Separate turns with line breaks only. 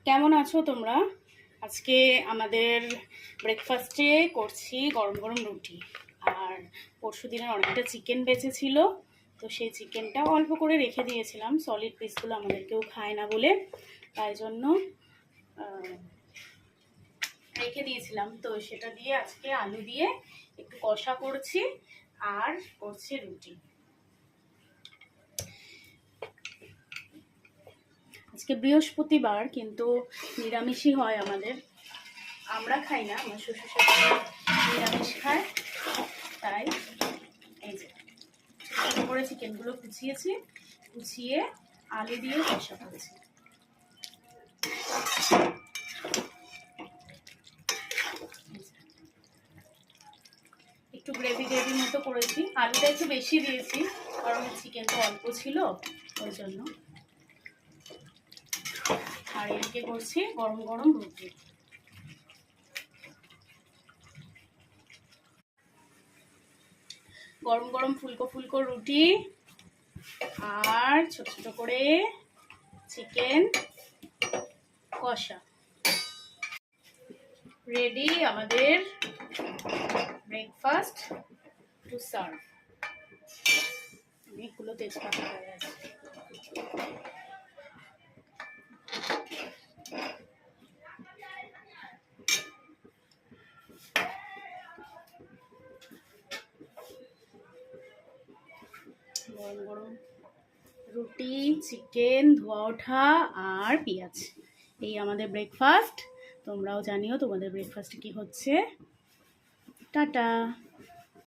কেমন আছো তোমরা? আজকে আমাদের ব্রেকফাস্টে করছি গরম গরম রুটি। আর পরশু দিনের অনেকটা চিকেন বেঁচেছিল, তো সেই চিকেনটা অল্প করে রেখে দিয়েছিলাম। সলিড পিসগুলো আমাদের কেউ খায় না বলে, তাই জন্য রেখে দিয়েছিলাম। তো সেটা দিয়ে আজকে আলু দিয়ে একটু কষা করছি আর করছি রুটি। আজকে বৃহস্পতিবার, কিন্তু নিরামিষই হয় আমাদের। আমরা খাই না, আমার শ্বশুর শাশুড়ি নিরামিষ খায়। তাই এই যে ছোটো করে চিকেনগুলো কুচিয়ে আলু দিয়ে কষা করেছি। একটু গ্রেভি মতো করেছি, আলুটা একটু বেশি দিয়েছি কারণ চিকেন তো অল্প ছিল ওই জন্য। আর এদিকে করছি গরম গরম রুটি। গরম গরম ফুলকো ফুলকো রুটি আর ছোট ছোট করে চিকেন কষা। রেডি আমাদের ব্রেকফাস্ট টু সার্ভ। অনেকগুলো তেজপাতা হয়ে গেছে। গরম গরম রুটি, চিকেন ধোয়া ওঠা আর পেঁয়াজ, এই আমাদের ব্রেকফাস্ট। তোমরাও জানিও তোমাদের ব্রেকফাস্টে কি হচ্ছে। টাটা।